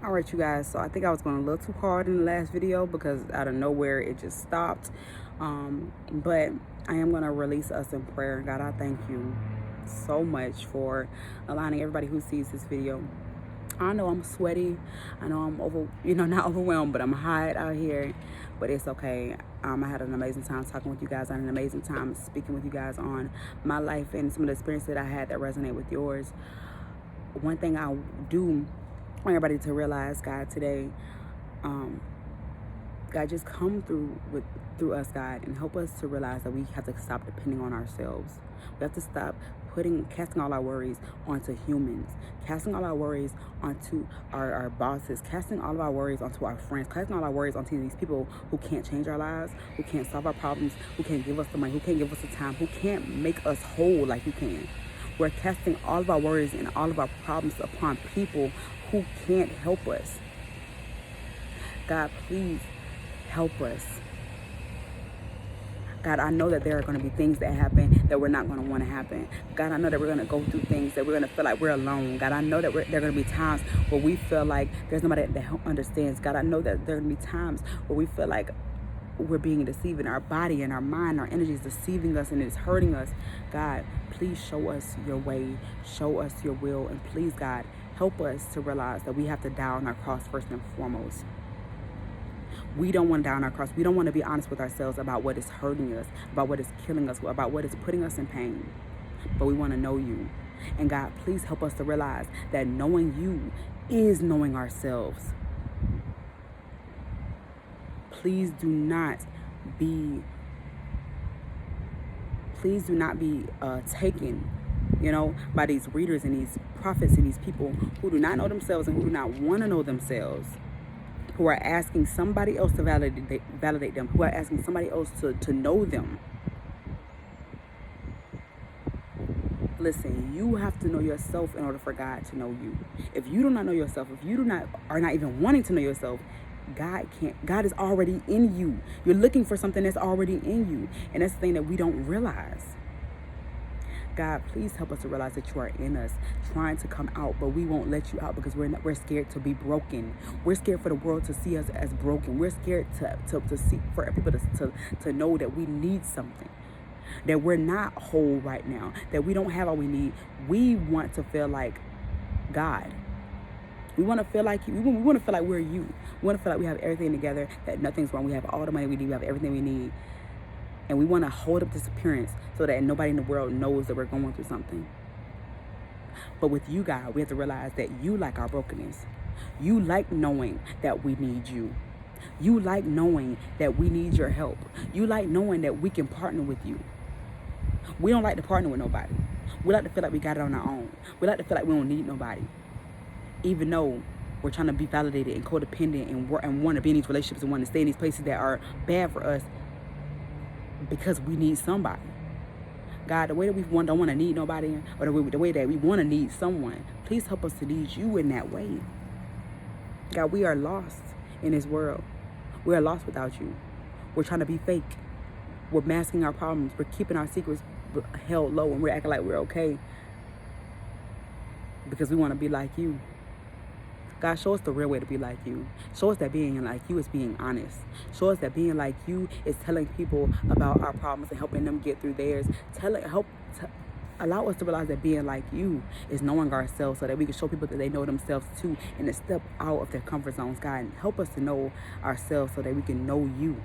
All right, you guys, so I think I was going a little too hard in the last video because out of nowhere it just stopped. But I am going to release us in prayer. God, I thank you so much for aligning everybody who sees this video. I know I'm sweaty. I know I'm not overwhelmed, but I'm hot out here. But it's okay. I had an amazing time talking with you guys. I had an amazing time speaking with you guys on my life and some of the experiences that I had that resonate with yours. One thing I do want everybody to realize, God, today, God, just come through us, God, and help us to realize that we have to stop depending on ourselves. We have to stop casting all our worries onto humans, casting all our worries onto our bosses, casting all of our worries onto our friends, casting all our worries onto these people who can't change our lives, who can't solve our problems, who can't give us the money, who can't give us the time, who can't make us whole like you can. We're casting all of our worries and all of our problems upon people who can't help us. God, please help us. God, I know that there are going to be things that happen that we're not going to want to happen. God, I know that we're going to go through things that we're going to feel like we're alone. God, I know that there are going to be times where we feel like there's nobody that understands. God, I know that there are going to be times where we feel like we're being deceived in our body and our mind, our energy is deceiving us and it's hurting us. God, please show us your way, show us your will, and please, God, help us to realize that we have to die on our cross first and foremost. We don't want to die on our cross. We don't want to be honest with ourselves about what is hurting us, about what is killing us, about what is putting us in pain. But we want to know you. And God, please help us to realize that knowing you is knowing ourselves. Please do not be taken, by these readers and these prophets and these people who do not know themselves and who do not want to know themselves, who are asking somebody else to validate them, who are asking somebody else to know them. Listen, you have to know yourself in order for God to know you. If you do not know yourself, if you are not even wanting to know yourself, God is already in you. You're looking for something that's already in you. And that's the thing that we don't realize. God, please help us to realize that you are in us, trying to come out, but we won't let you out because we're scared to be broken. We're scared for the world to see us as broken. We're scared to see, for people to know that we need something, that we're not whole right now, that we don't have all we need. We want to feel like God. We want to feel like you. We want to feel like we're you. We want to feel like we have everything together, that nothing's wrong. We have all the money we need. We have everything we need. And we want to hold up this appearance so that nobody in the world knows that we're going through something. But with you, God, we have to realize that you like our brokenness. You like knowing that we need you. You like knowing that we need your help. You like knowing that we can partner with you. We don't like to partner with nobody. We like to feel like we got it on our own. We like to feel like we don't need nobody. Even though we're trying to be validated and codependent and want to be in these relationships and want to stay in these places that are bad for us because we need somebody. God, the way that we don't want to need nobody, or the way that we want to need someone, please help us to need you in that way. God, we are lost in this world. We are lost without you. We're trying to be fake. We're masking our problems. We're keeping our secrets held low and we're acting like we're okay because we want to be like you. God, show us the real way to be like you. Show us that being like you is being honest. Show us that being like you is telling people about our problems and helping them get through theirs. Allow us to realize that being like you is knowing ourselves so that we can show people that they know themselves too and to step out of their comfort zones. God, and help us to know ourselves so that we can know you.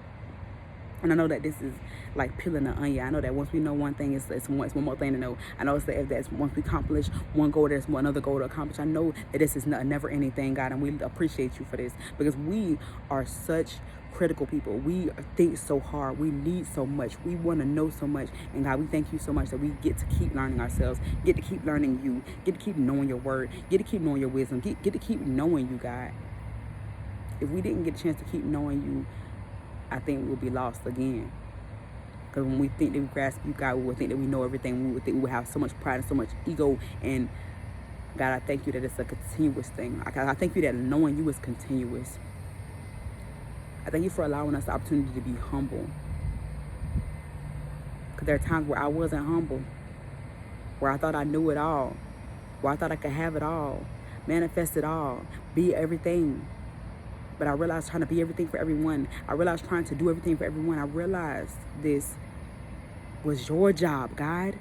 And I know that this is like peeling an onion. I know that once we know one thing, it's one more thing to know. I know that's once we accomplish one goal, there's another goal to accomplish. I know that this is a never-ending thing, God, and we appreciate you for this because we are such critical people. We think so hard. We need so much. We want to know so much. And God, we thank you so much that we get to keep learning ourselves, get to keep learning you, get to keep knowing your word, get to keep knowing your wisdom, get to keep knowing you, God. If we didn't get a chance to keep knowing you, I think we'll be lost again. Because when we think that we grasp you, God, we will think that we know everything. We would think we would have so much pride and so much ego. And God, I thank you that it's a continuous thing. I thank you that knowing you is continuous. I thank you for allowing us the opportunity to be humble. Because there are times where I wasn't humble, where I thought I knew it all, where I thought I could have it all. manifest it all, be everything. But I realized trying to be everything for everyone. I realized trying to do everything for everyone. I realized this was your job, God.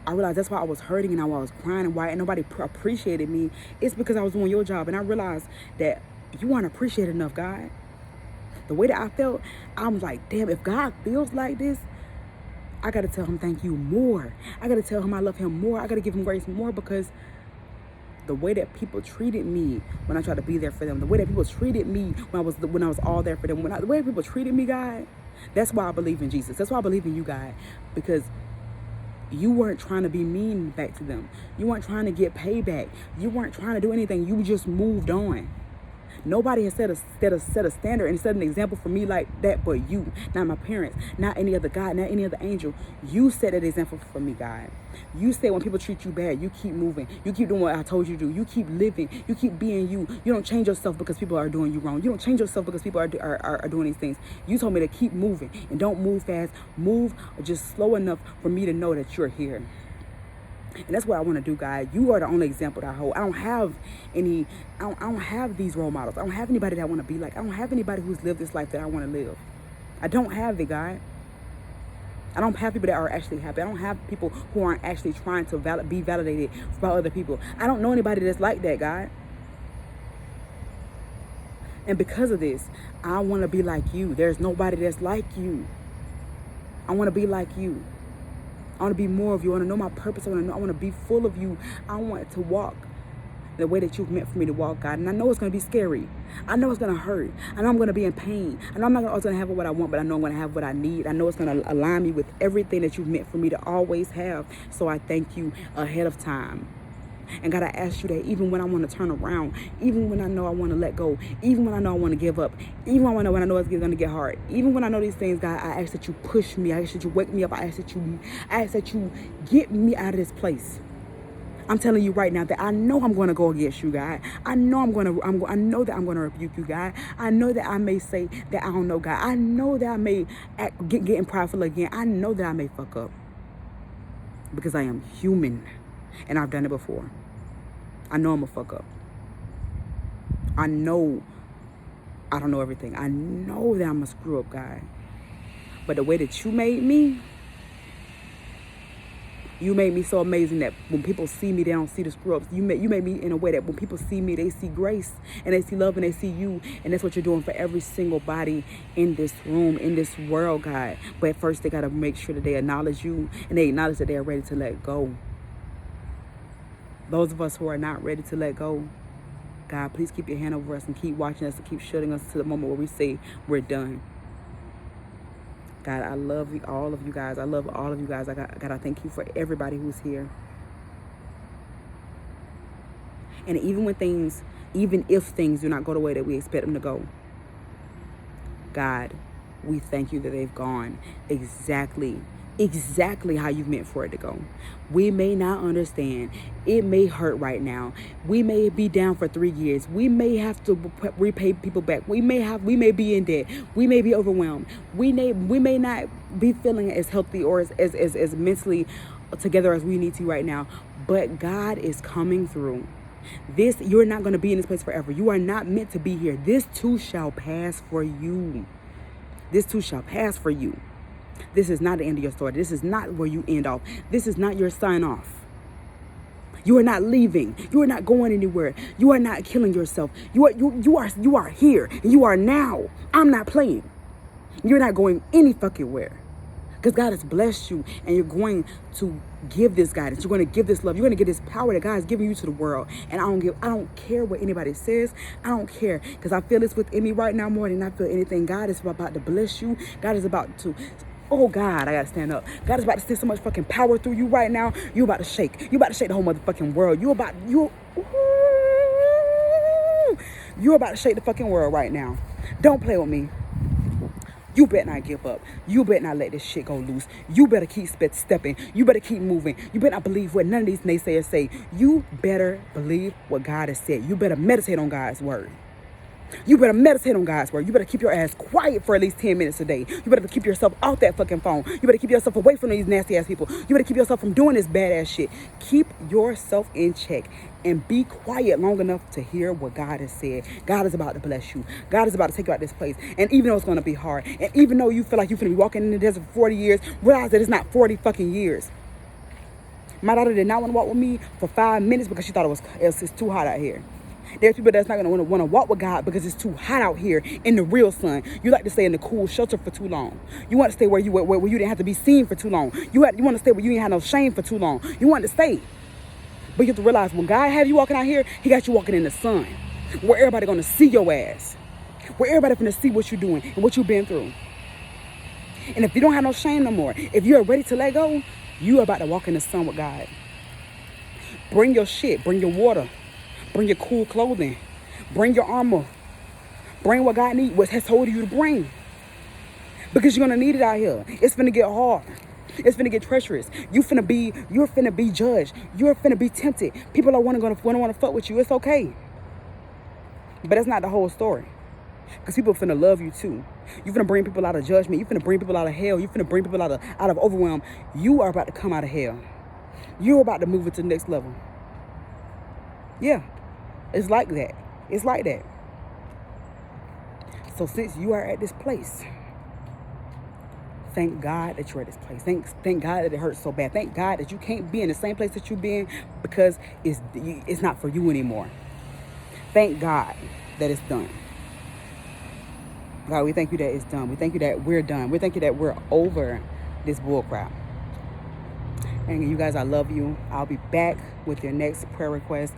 I realized that's why I was hurting and why I was crying and why nobody appreciated me. It's because I was doing your job. And I realized that you weren't appreciated enough, God. The way that I felt, I was like, damn, if God feels like this, I got to tell him thank you more. I got to tell him I love him more. I got to give him grace more, because the way that people treated me when I tried to be there for them, the way that people treated me when I was all there for them, the way people treated me, God, that's why I believe in Jesus. That's why I believe in you, God, because you weren't trying to be mean back to them. You weren't trying to get payback. You weren't trying to do anything. You just moved on. Nobody has set a standard and set an example for me like that but you. Not my parents, not any other God, not any other angel. You set that example for me, God. You said when people treat you bad, you keep moving. You keep doing what I told you to do. You keep living. You keep being you. You don't change yourself because people are doing you wrong. You don't change yourself because people are doing these things. You told me to keep moving and don't move fast. Move just slow enough for me to know that you're here. And that's what I want to do, God. You are the only example that I hold. I don't have these role models. I don't have anybody that I want to be like. I don't have anybody who's lived this life that I want to live. I don't have it, God. I don't have people that are actually happy. I don't have people who aren't actually trying to be validated by other people. I don't know anybody that's like that, God. And because of this, I want to be like you. There's nobody that's like you. I want to be like you. I want to be more of you. I want to know my purpose. I want to be full of you. I want to walk the way that you've meant for me to walk, God. And I know it's going to be scary. I know it's going to hurt. I know I'm going to be in pain. I know I'm not always going to have what I want, but I know I'm going to have what I need. I know it's going to align me with everything that you've meant for me to always have. So I thank you ahead of time. And God, I ask you that even when I want to turn around, even when I know I want to let go, even when I know I want to give up, even when I know it's going to get hard, even when I know these things, God, I ask that you push me. I ask that you wake me up. I ask that you get me out of this place. I'm telling you right now that I know I'm going to go against you, God. I know I know that I'm going to rebuke you, God. I know that I may say that I don't know, God. I know that I may getting prideful again. I know that I may fuck up because I am human. And I've done it before. I know I'm a fuck up. I know I don't know everything. I know that I'm a screw up, God. But the way that you made me so amazing that when people see me, they don't see the screw ups. You made me in a way that when people see me, they see grace and they see love and they see you. And that's what you're doing for every single body in this room, in this world, God. But first, they got to make sure that they acknowledge you and they acknowledge that they are ready to let go. Those of us who are not ready to let go, God, please keep your hand over us and keep watching us and keep shielding us to the moment where we say we're done. God, I love you, all of you guys. I love all of you guys. God, I thank you for everybody who's here. And even if things do not go the way that we expect them to go, God, we thank you that they've gone exactly how you've meant for it to go. We may not understand. It may hurt right now. We may be down for 3 years. We may have to repay people back. We may be in debt. We may be overwhelmed. We may not be feeling as healthy or as mentally together as we need to right now. But God is coming through. You're not going to be in this place forever. You are not meant to be here. This too shall pass for you. This too shall pass for you. This is not the end of your story. This is not where you end off. This is not your sign off. You are not leaving. You are not going anywhere. You are not killing yourself. You are here. You are now. I'm not playing. You're not going any fucking where. Because God has blessed you and you're going to give this guidance. You're going to give this love. You're going to give this power that God has given you to the world. And I don't care what anybody says. I don't care. Because I feel this within me right now more than I feel anything. God is about to bless you. God is about to... Oh, God, I got to stand up. God is about to send so much fucking power through you right now. You about to shake. You about to shake the whole motherfucking world. You're about to shake the fucking world right now. Don't play with me. You better not give up. You better not let this shit go loose. You better keep stepping. You better keep moving. You better not believe what none of these naysayers say. You better believe what God has said. You better meditate on God's word. You better meditate on God's word. You better keep your ass quiet for at least 10 minutes a day. You better keep yourself off that fucking phone. You better keep yourself away from these nasty ass people. You better keep yourself from doing this badass shit. Keep yourself in check and be quiet long enough to hear what God has said. God is about to bless you. God is about to take you out of this place. And even though it's going to be hard, and even though you feel like you're going to be walking in the desert for 40 years, realize that it's not 40 fucking years. My daughter did not want to walk with me for 5 minutes because she thought it's too hot out here. There's people that's not going to want to walk with God because it's too hot out here in the real sun. You like to stay in the cool shelter for too long. You want to stay where you didn't have to be seen for too long. You want to stay where you ain't had no shame for too long. You want to stay. But you have to realize when God have you walking out here, he got you walking in the sun. Where everybody going to see your ass. Where everybody going to see what you're doing and what you've been through. And if you don't have no shame no more, if you're ready to let go, you are about to walk in the sun with God. Bring your shit. Bring your water. Bring your cool clothing. Bring your armor. Bring what God needs, what has told you to bring. Because you're going to need it out here. It's finna get hard. It's finna get treacherous. You're finna be judged. You're finna be tempted. People are gonna want to fuck with you. It's okay. But that's not the whole story. Because people finna love you too. You finna bring people out of judgment. You finna bring people out of hell. You finna bring people out of overwhelm. You are about to come out of hell. You're about to move it to the next level. Yeah. It's like that. It's like that. So since you are at this place, thank God that you're at this place. Thank God that it hurts so bad. Thank God that you can't be in the same place that you've been because it's not for you anymore. Thank God that it's done. God, we thank you that it's done. We thank you that we're done. We thank you that we're over this bullcrap. And you guys, I love you. I'll be back with your next prayer request.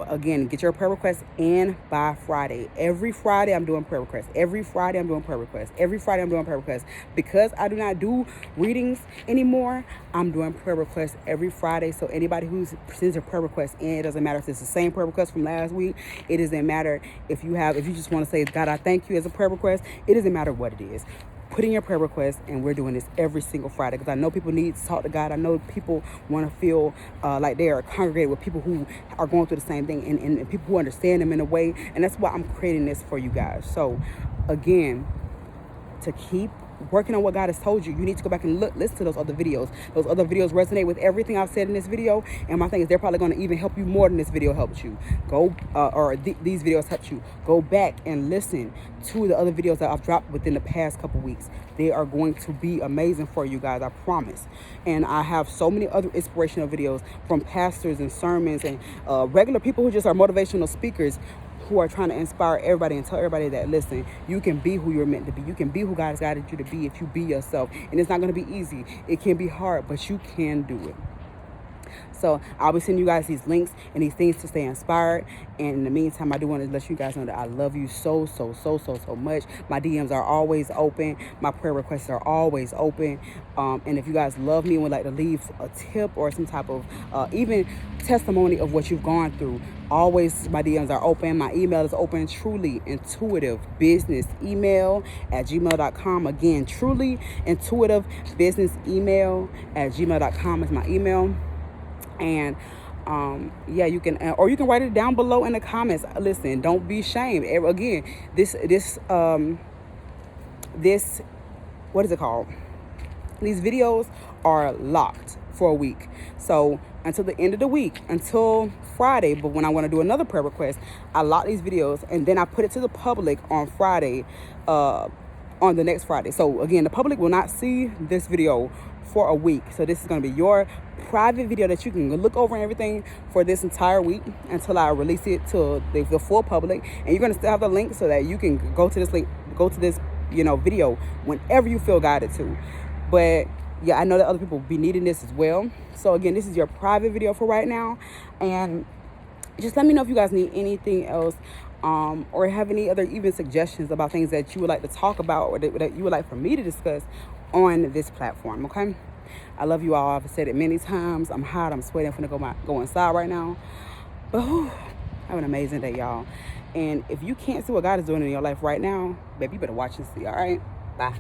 Again, get your prayer requests in by Friday. Every Friday, I'm doing prayer requests. Every Friday, I'm doing prayer requests. Every Friday, I'm doing prayer requests. Because I do not do readings anymore, I'm doing prayer requests every Friday. So anybody who sends a prayer request in, it doesn't matter if it's the same prayer request from last week. It doesn't matter if you just want to say, God, I thank you as a prayer request. It doesn't matter what it is. Put in your prayer request, and we're doing this every single Friday because I know people need to talk to God. I know people want to feel like they are congregated with people who are going through the same thing and people who understand them in a way. And that's why I'm creating this for you guys. So, again, to keep working on what God has told you, you need to go back and listen to those other videos. Those other videos resonate with everything I've said in this video. And my thing is, they're probably going to even help you more than this video helped you. These videos helped you. Go back and listen to the other videos that I've dropped within the past couple weeks. They are going to be amazing for you guys, I promise. And I have so many other inspirational videos from pastors and sermons and regular people who just are motivational speakers who are trying to inspire everybody and tell everybody that, listen, you can be who you're meant to be. You can be who God has guided you to be if you be yourself. And it's not going to be easy. It can be hard, but you can do it. So I'll be sending you guys these links and these things to stay inspired. And in the meantime, I do want to let you guys know that I love you so much. My DMs are always open. My prayer requests are always open. And if you guys love me and would like to leave a tip or some type of even testimony of what you've gone through, always my DMs are open. My email is open, TrulyIntuitive business email at gmail.com. Again, TrulyIntuitive business email at gmail.com is my email. And yeah, you can write it down below in the comments. Listen, don't be ashamed. Again, this what is it called? These videos are locked for a week. So until the end of the week, until Friday, but when I want to do another prayer request, I lock these videos and then I put it to the public on Friday, on the next Friday. So again, the public will not see this video for a week. So this is going to be your private video that you can look over and everything for this entire week until I release it to the full public. And you're going to still have the link so that you can go to this link, go to this, video whenever you feel guided to. But yeah, I know that other people will be needing this as well. So again, this is your private video for right now. And just let me know if you guys need anything else, or have any other even suggestions about things that you would like to talk about or that you would like for me to discuss on this platform, okay? I love you all. I've said it many times. I'm hot. I'm sweating. I'm finna go inside right now. But have an amazing day, y'all. And if you can't see what God is doing in your life right now, baby, you better watch and see, all right? Bye.